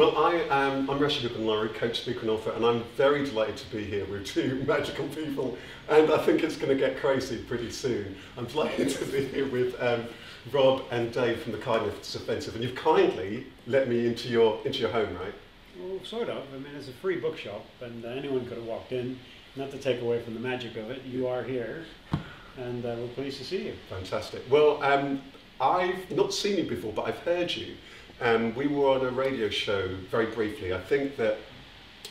Well, I'm Rasheed Ogunlaru, coach, speaker and author, and I'm very delighted to be here with two magical people, and I think it's going to get crazy pretty soon. I'm delighted to be here with Rob and Dave from the Kindness Offensive, and you've kindly let me into your home, right? Well, sort of. I mean, it's a free bookshop, and anyone could have walked in. Not to take away from the magic of it, you are here, and we're pleased to see you. Fantastic. Well, I've not seen you before, but I've heard you. We were on a radio show very briefly. I think that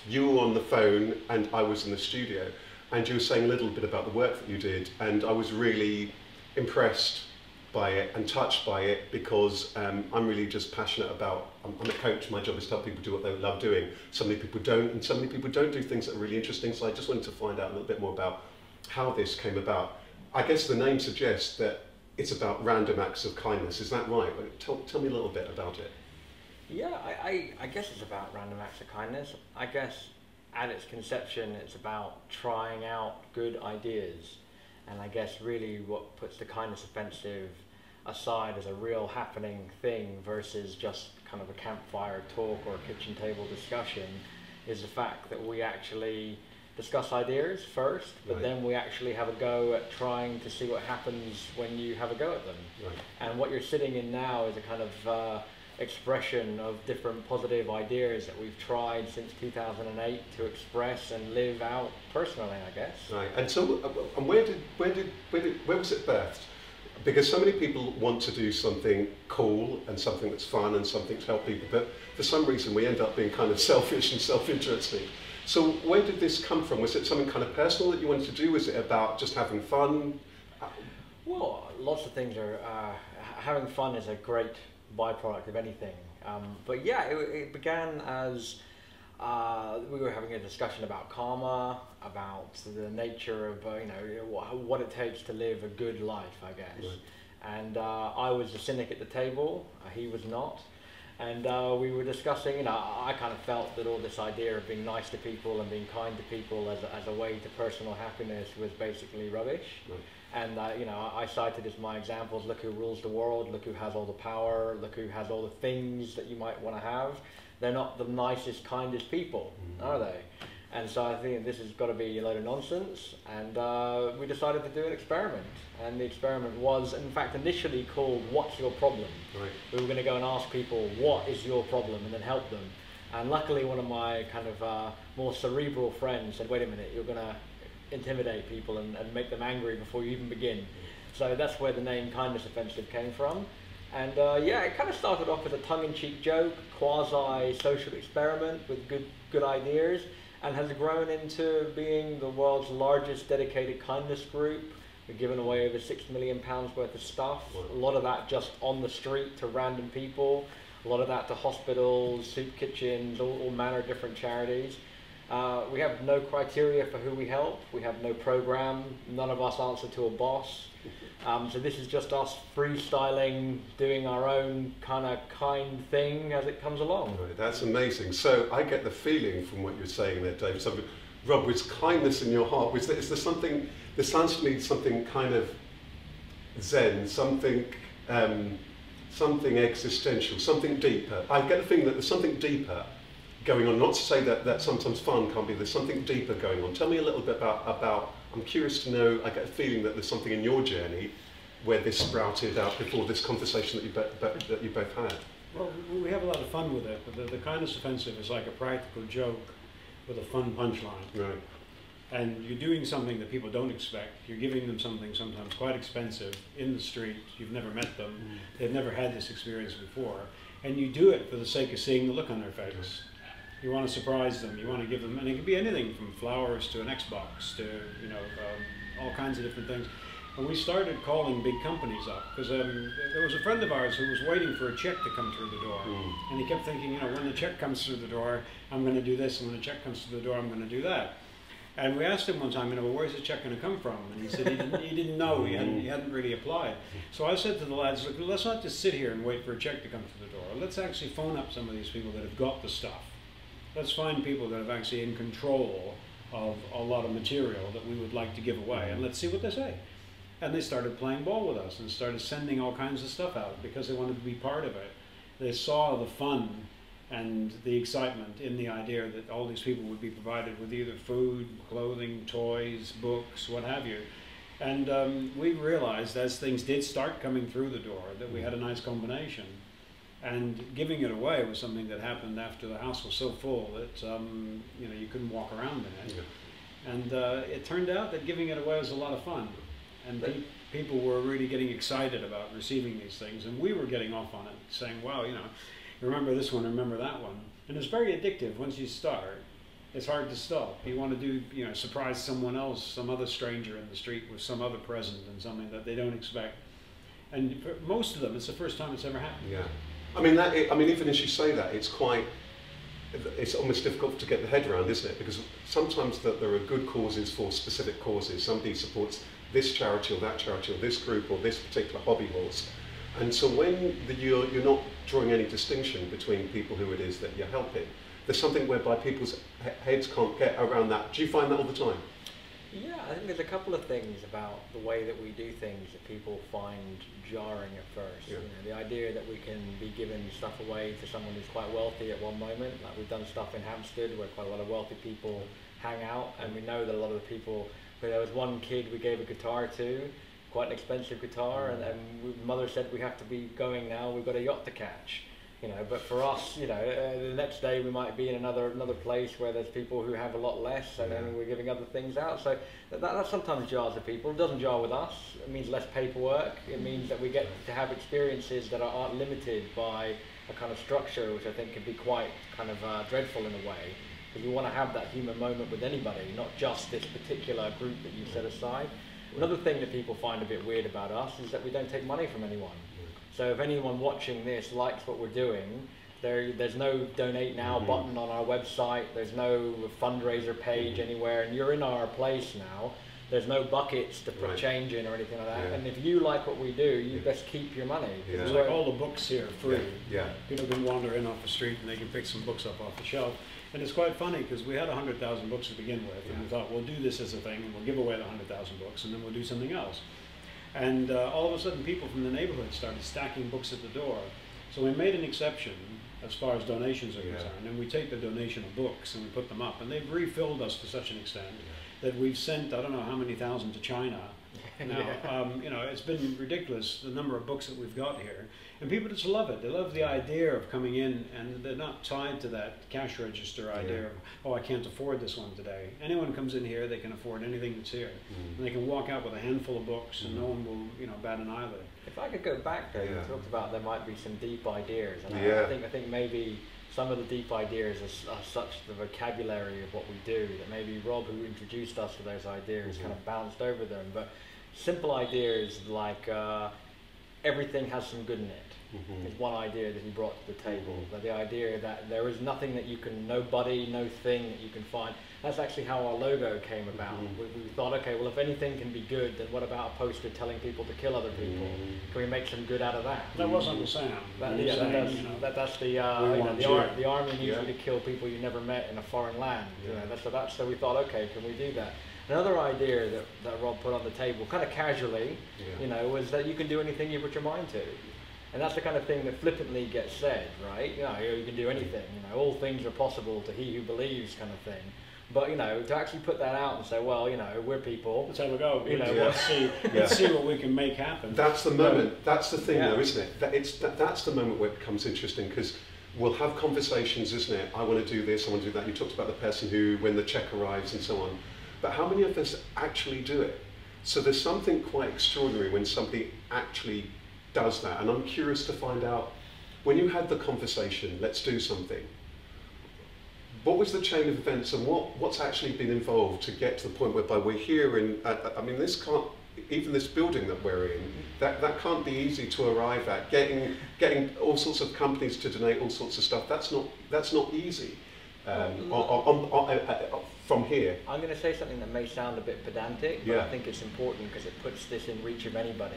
you were on the phone and I was in the studio, and you were saying a little bit about the work that you did, and I was really impressed by it and touched by it, because I'm really just passionate about, I'm a coach, my job is to help people do what they love doing. So many people don't, and so many people don't do things that are really interesting, so I just wanted to find out a little bit more about how this came about. I guess the name suggests that it's about random acts of kindness, is that right? Tell me a little bit about it. Yeah, I guess it's about random acts of kindness. I guess at its conception it's about trying out good ideas, and I guess really what puts the Kindness Offensive aside as a real happening thing versus just kind of a campfire talk or a kitchen table discussion is the fact that we actually discuss ideas first, but right. Then we actually have a go at trying to see what happens when you have a go at them. Right. And what you're sitting in now is a kind of expression of different positive ideas that we've tried since 2008 to express and live out personally, I guess. Right. And so, and where was it birthed? Because so many people want to do something cool and something that's fun and something to help people, but for some reason we end up being kind of selfish and self-interested. So where did this come from? Was it something kind of personal that you wanted to do? Was it about just having fun? Well, lots of things are, having fun is a great byproduct of anything. But yeah, it began as we were having a discussion about karma, about the nature of what it takes to live a good life, I guess. Right. And I was the cynic at the table, he was not. And we were discussing, I kind of felt that all this idea of being nice to people and being kind to people as a way to personal happiness was basically rubbish. Right. And I cited as my examples, look who rules the world, look who has all the power, look who has all the things that you might want to have. They're not the nicest, kindest people, are they? And so I think this has got to be a load of nonsense, and we decided to do an experiment. And the experiment was, in fact, initially called What's Your Problem? Right. We were going to go and ask people, what is your problem, and then help them. And luckily one of my kind of more cerebral friends said, wait a minute, you're going to intimidate people and make them angry before you even begin. So that's where the name Kindness Offensive came from. And yeah, it kind of started off as a tongue-in-cheek joke, quasi-social experiment with good ideas, and has grown into being the world's largest dedicated kindness group. We've given away over £6 million worth of stuff, a lot of that just on the street to random people, a lot of that to hospitals, soup kitchens, all manner of different charities. We have no criteria for who we help, we have no program, none of us answer to a boss. So this is just us freestyling, doing our own kind of kind thing as it comes along. Right, that's amazing. So I get the feeling from what you're saying there, Dave. So, Rob, was kindness in your heart? Is there something, there sounds to me something kind of Zen, something existential, something deeper. I get the feeling that there's something deeper going on. Not to say that sometimes fun can't be, there's something deeper going on. Tell me a little bit about I'm curious to know, I get a feeling that there's something in your journey where this sprouted out before this conversation that you both had. Well, we have a lot of fun with it, but the Kindness Offensive is like a practical joke with a fun punchline. Right. And you're doing something that people don't expect. You're giving them something sometimes quite expensive in the street. You've never met them. They've never had this experience before. And you do it for the sake of seeing the look on their face. You want to surprise them. You want to give them, and it can be anything from flowers to an Xbox to all kinds of different things. And we started calling big companies up because there was a friend of ours who was waiting for a check to come through the door, and he kept thinking, when the check comes through the door, I'm going to do this, and when the check comes through the door, I'm going to do that. And we asked him one time, well, where's the check going to come from? And he said he didn't know. He hadn't really applied. So I said to the lads, look, let's not just sit here and wait for a check to come through the door. Let's actually phone up some of these people that have got the stuff. Let's find people that are actually in control of a lot of material that we would like to give away, and let's see what they say. And they started playing ball with us and started sending all kinds of stuff out because they wanted to be part of it. They saw the fun and the excitement in the idea that all these people would be provided with either food, clothing, toys, books, what have you. And we realized as things did start coming through the door that we had a nice combination. And giving it away was something that happened after the house was so full that you know, you couldn't walk around in it. Yeah. And it turned out that giving it away was a lot of fun. And people were really getting excited about receiving these things. And we were getting off on it, saying, wow, you know, remember this one, remember that one. And it's very addictive once you start. It's hard to stop. You want to do, you know, surprise someone else, some other stranger in the street with some other present and something that they don't expect. And for most of them, it's the first time it's ever happened. Yeah. I mean, even as you say that, it's almost difficult to get the head around, isn't it? Because sometimes there are good causes for specific causes. Somebody supports this charity or that charity or this group or this particular hobby horse. And so when you're not drawing any distinction between people who it is that you're helping, there's something whereby people's heads can't get around that. Do you find that all the time? Yeah, I think there's a couple of things about the way that we do things that people find jarring at first. Yeah. You know, the idea that we can be giving stuff away to someone who's quite wealthy at one moment, like we've done stuff in Hampstead where quite a lot of wealthy people hang out, and we know that a lot of the people, there was one kid we gave a guitar to, quite an expensive guitar, and mother said, we have to be going now, we've got a yacht to catch. You know, but for us, you know, the next day we might be in another place where there's people who have a lot less, and then we're giving other things out. So that sometimes jars with people. It doesn't jar with us. It means less paperwork. It means that we get to have experiences that aren't limited by a kind of structure, which I think can be quite kind of dreadful in a way. Because we want to have that human moment with anybody, not just this particular group that you set aside. Another thing that people find a bit weird about us is that we don't take money from anyone. So if anyone watching this likes what we're doing, there's no donate now button on our website, there's no fundraiser page anywhere, and you're in our place now. There's no buckets to put change in or anything like that. And if you like what we do, you best keep your money. It's like all the books here are free. People can wander in off the street and they can pick some books up off the shelf. And it's quite funny because we had 100,000 books to begin with, and we thought we'll do this as a thing and we'll give away the 100,000 books and then we'll do something else. And all of a sudden people from the neighborhood started stacking books at the door. So we made an exception as far as donations are concerned, and we take the donation of books and we put them up, and they've refilled us to such an extent that we've sent I don't know how many thousand to China. Now, you know, it's been ridiculous the number of books that we've got here, and people just love it. They love the idea of coming in, and they're not tied to that cash register idea of, oh, I can't afford this one today. Anyone comes in here, they can afford anything that's here, and they can walk out with a handful of books, and no one will, you know, bat an eyelid. If I could go back there, you talked about there might be some deep ideas, and I think maybe some of the deep ideas are such the vocabulary of what we do that maybe Rob, who introduced us to those ideas, kind of bounced over them. But simple ideas like everything has some good in it. Is one idea that he brought to the table. But the idea that there is nothing that you can, nobody, no thing that you can find. That's actually how our logo came about. We thought, okay, well, if anything can be good, then what about a poster telling people to kill other people? Can we make some good out of that? That wasn't the sound. That's the army needs you to kill people you never met in a foreign land. You know, so we thought, okay, can we do that? Another idea that Rob put on the table, kind of casually, you know, was that you can do anything you put your mind to. And that's the kind of thing that flippantly gets said, right? You know, you can do anything, you know, all things are possible to he who believes kind of thing. But, you know, to actually put that out and say, well, you know, we're people. Let's have a go. You know, let's see what we can make happen. That's the moment. That's the thing, though, isn't it? That's the moment where it becomes interesting, because we'll have conversations, isn't it? I want to do this, I want to do that. You talked about the person who, when the check arrives and so on. But how many of us actually do it? So there's something quite extraordinary when somebody actually does that. And I'm curious to find out, when you had the conversation, let's do something, what was the chain of events, and what's actually been involved to get to the point whereby we're here? And I mean, this can't, even this building that we're in, that can't be easy to arrive at. Getting all sorts of companies to donate all sorts of stuff, that's not easy. From here. I'm going to say something that may sound a bit pedantic, but I think it's important because it puts this in reach of anybody.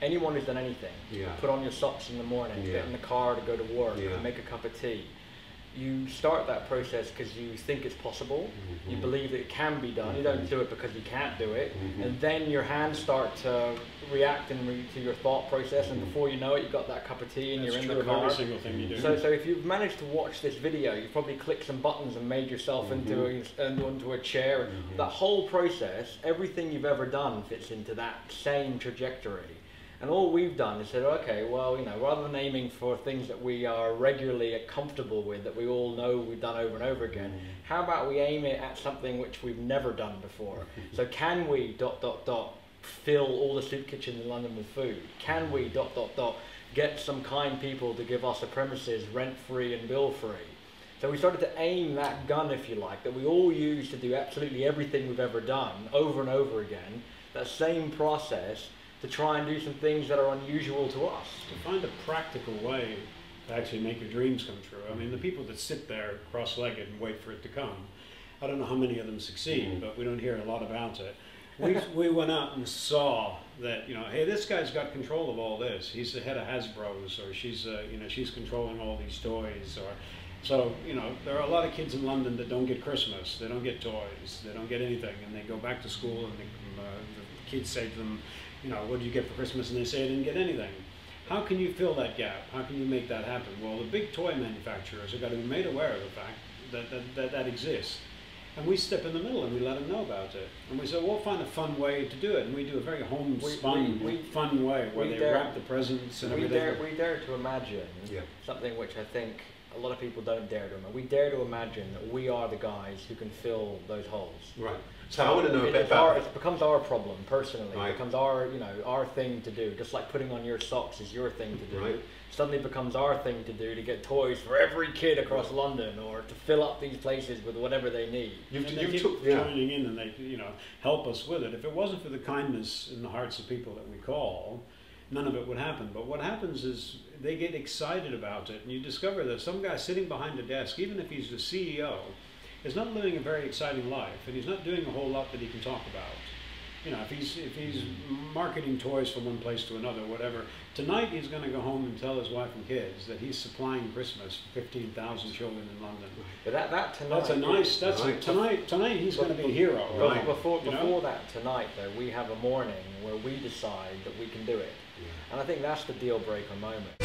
Anyone who's done anything, put on your socks in the morning, get in the car to go to work, make a cup of tea. you start that process because you think it's possible, you believe that it can be done, you don't do it because you can't do it, and then your hands start to react to your thought process, and before you know it, you've got that cup of tea and you're in the car. Every single thing you do. So if you've managed to watch this video, you've probably clicked some buttons and made yourself into a chair. That whole process, everything you've ever done fits into that same trajectory. And all we've done is said, okay, well, you know, rather than aiming for things that we are regularly comfortable with, that we all know we've done over and over again, how about we aim it at something which we've never done before? So can we ... fill all the soup kitchens in London with food? Can we ... get some kind people to give us the premises rent-free and bill-free? So we started to aim that gun, if you like, that we all use to do absolutely everything we've ever done over and over again, that same process, to try and do some things that are unusual to us. To find a practical way to actually make your dreams come true. I mean, the people that sit there cross-legged and wait for it to come, I don't know how many of them succeed, but we don't hear a lot about it. We went out and saw that, you know, hey, this guy's got control of all this. He's the head of Hasbro's, or she's, you know, she's controlling all these toys, or so, you know, there are a lot of kids in London that don't get Christmas, they don't get toys, they don't get anything, and they go back to school and the kids say to them, you know, what did you get for Christmas? And they say I didn't get anything. How can you fill that gap? How can you make that happen? Well, the big toy manufacturers have got to be made aware of the fact that exists. And we step in the middle and we let them know about it. And we say, we'll find a fun way to do it. And we do a very homespun, fun way where they wrap the presents and everything. We dare to imagine something which I think a lot of people don't dare to imagine. We dare to imagine that we are the guys who can fill those holes. Right. So I want to know a bit about it. It becomes our problem personally. Right. It becomes our, you know, our thing to do. Just like putting on your socks is your thing to do. Right. Suddenly becomes our thing to do, to get toys for every kid across London, or to fill up these places with whatever they need. You've joining in, and they, you know, help us with it. If it wasn't for the kindness in the hearts of people that we call, none of it would happen. But what happens is they get excited about it, and you discover that some guy sitting behind the desk, even if he's the CEO, is not living a very exciting life, and he's not doing a whole lot that he can talk about. You know, if he's marketing toys from one place to another, whatever, tonight he's going to go home and tell his wife and kids that he's supplying Christmas for 15,000 children in London. But that tonight, tonight he's going to be a hero. Right. Before that tonight, though, we have a morning where we decide that we can do it. And I think that's the deal breaker moment.